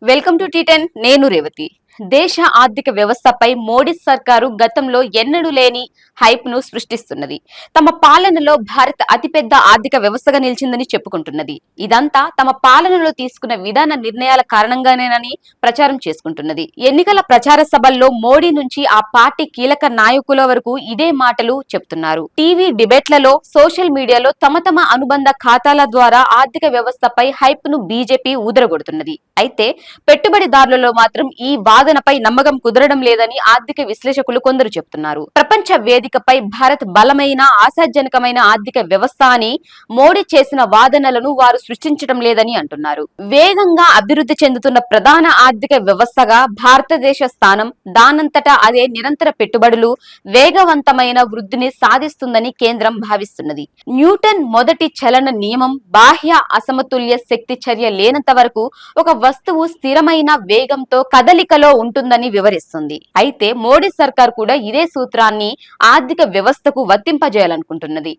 Welcome to టీ10 నేను రేవతి. దేశ ఆర్థిక వ్యవస్థపై మోడీ సర్కారు గతంలో ఎన్నడూ లేని హైప్ ను సృష్టిస్తున్నది. తమ పాలనలో భారత్ అతిపెద్ద ఆర్థిక వ్యవస్థగా నిలిచిందని చెప్పుకుంటున్నది. ఇదంతా తమ పాలనలో తీసుకున్న విధాన నిర్ణయాల కారణంగానేనని ప్రచారం చేసుకుంటున్నది. ఎన్నికల ప్రచార సభల్లో మోడీ నుంచి ఆ పార్టీ కీలక నాయకుల వరకు ఇదే మాటలు చెప్తున్నారు. టీవీ డిబేట్లలో, సోషల్ మీడియాలో తమ అనుబంధ ఖాతాల ద్వారా ఆర్థిక వ్యవస్థపై హైప్ ను బీజేపీ ఊదరగొడుతున్నది. అయితే పెట్టుబడిదారులలో మాత్రం ఈ వాదనపై నమ్మకం కుదరడం లేదని ఆర్థిక విశ్లేషకులు కొందరు చెబుతున్నారు. ప్రపంచ వేదికపై భారత్ బలమైన, ఆశాజనకమైన ఆర్థిక వ్యవస్థ అని మోడీ చేసిన వాదనలను వారు సృష్టించడం లేదని అంటున్నారు. వేగంగా అభివృద్ధి చెందుతున్న ప్రధాన ఆర్థిక వ్యవస్థగా భారతదేశ స్థానం, దానంతటా అదే నిరంతర పెట్టుబడులు, వేగవంతమైన వృద్ధిని సాధిస్తుందని కేంద్రం భావిస్తున్నది. న్యూటన్ మొదటి చలన నియమం బాహ్య అసమతుల్య శక్తి చర్య లేనంత వరకు ఒక వస్తువు స్థిరమైన వేగంతో కదలికలో ఉంటుందని వివరిస్తుంది. అయితే మోడీ సర్కార్ కూడా ఇదే సూత్రాన్ని ఆర్థిక వ్యవస్థకు వర్తింపజేయాలనుకుంటున్నది.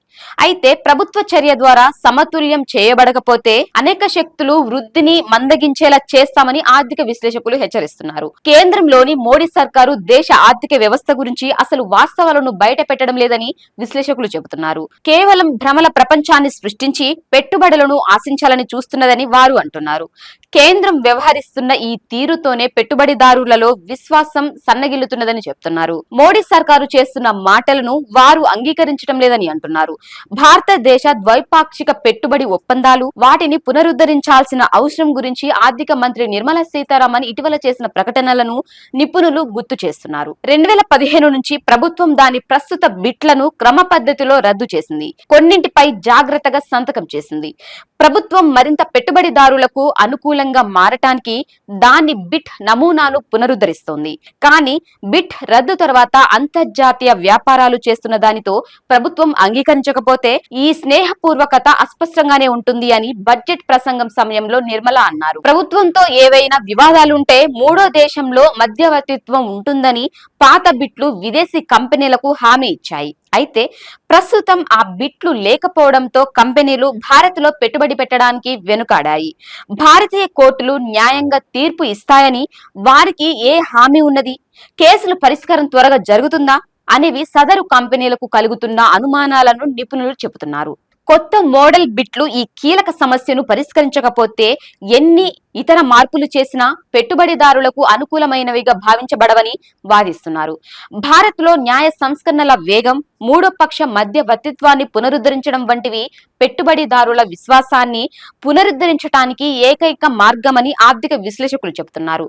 అయితే ప్రభుత్వ చర్య ద్వారా సమతుల్యం చేయబడకపోతే అనేక శక్తులు వృద్ధిని మందగించేలా చేస్తామని ఆర్థిక విశ్లేషకులు హెచ్చరిస్తున్నారు. కేంద్రంలోని మోడీ సర్కారు దేశ ఆర్థిక వ్యవస్థ గురించి అసలు వాస్తవాలను బయట పెట్టడం లేదని విశ్లేషకులు చెబుతున్నారు. కేవలం భ్రమల ప్రపంచాన్ని సృష్టించి పెట్టుబడులను ఆశించాలని చూస్తున్నదని వారు అంటున్నారు. కేంద్రం వ్యవహరిస్తున్న ఈ తీరుతోనే పెట్టుబడిదారులలో విశ్వాసం సన్నగిల్లుతున్నదని చెప్తున్నారు. మోడీ సర్కారు చేస్తున్న మాటలను వారు అంగీకరించడం లేదని అంటున్నారు. భారతదేశ ద్వైపాక్షిక పెట్టుబడి ఒప్పందాలు, వాటిని పునరుద్ధరించాల్సిన అవసరం గురించి ఆర్థిక మంత్రి నిర్మలా సీతారామన్ ఇటీవల చేసిన ప్రకటనలను నిపుణులు గుర్తు చేస్తున్నారు. 2015 నుంచి ప్రభుత్వం దాని ప్రస్తుత బిట్లను క్రమ పద్ధతిలో రద్దు చేసింది. కొన్నింటిపై జాగ్రత్తగా సంతకం చేసింది. ప్రభుత్వం మరింత పెట్టుబడిదారులకు అనుకూలంగా మారటానికి దాని బిట్ నమూనాను పునరుద్ధరిస్తోంది. కానీ బిట్ రద్దు తర్వాత అంతర్జాతీయ వ్యాపారాలు చేస్తున్న దానితో ప్రభుత్వం అంగీకరించకపోతే ఈ స్నేహపూర్వకత అస్పష్టంగానే ఉంటుంది అని బడ్జెట్ ప్రసంగం సమయంలో నిర్మల అన్నారు. ప్రభుత్వంతో ఏవైనా వివాదాలుంటే మూడో దేశంలో మధ్యవర్తిత్వం ఉంటుందని పాత బిట్లు విదేశీ కంపెనీలకు హామీ ఇచ్చాయి. అయితే ప్రస్తుతం ఆ బిట్లు లేకపోవడంతో కంపెనీలు భారత్ లో పెట్టుబడి పెట్టడానికి వెనుకాడాయి. భారతీయ కోర్టులు న్యాయంగా తీర్పు ఇస్తాయని వారికి ఏ హామీ ఉన్నది? కేసుల పరిష్కారం త్వరగా జరుగుతుందా అనేవి సదరు కంపెనీలకు కలుగుతున్న అనుమానాలను నిపుణులు చెబుతున్నారు. కొత్త మోడల్ బిట్లు ఈ కీలక సమస్యను పరిష్కరించకపోతే ఎన్ని ఇతర మార్పులు చేసినా పెట్టుబడిదారులకు అనుకూలమైనవిగా భావించబడవని వాదిస్తున్నారు. భారత్ లో న్యాయ సంస్కరణల వేగం, మూడో పక్ష మధ్యవర్తిత్వాన్ని పునరుద్ధరించడం వంటివి పెట్టుబడిదారుల విశ్వాసాన్ని పునరుద్ధరించడానికి ఏకైక మార్గమని ఆర్థిక విశ్లేషకులు చెబుతున్నారు.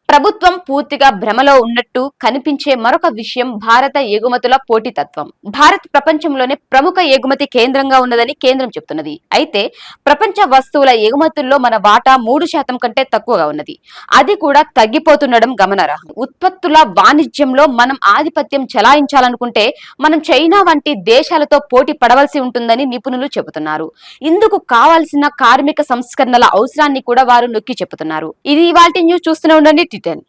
ప్రభుత్వం పూర్తిగా భ్రమలో ఉన్నట్టు కనిపించే మరొక విషయం భారత ఎగుమతుల పోటీతత్వం. భారత్ ప్రపంచంలోనే ప్రముఖ ఎగుమతి కేంద్రంగా ఉన్నదని కేంద్రం చెబుతున్నది. అయితే ప్రపంచ వస్తువుల ఎగుమతుల్లో మన వాటా 3% కంటే తక్కువగా ఉన్నది. అది కూడా తగ్గిపోతుండడం గమనార్హం. ఉత్పత్తుల వాణిజ్యంలో మనం ఆధిపత్యం చెలాయించాలనుకుంటే మనం చైనా వంటి దేశాలతో పోటీ పడవలసి ఉంటుందని నిపుణులు చెబుతున్నారు. ఇందుకు కావాల్సిన కార్మిక సంస్కరణల అవసరాన్ని కూడా వారు నొక్కి చెబుతున్నారు. ఇది ఇవాల్టి న్యూస్. చూస్తూనే ఉండండి టీ10.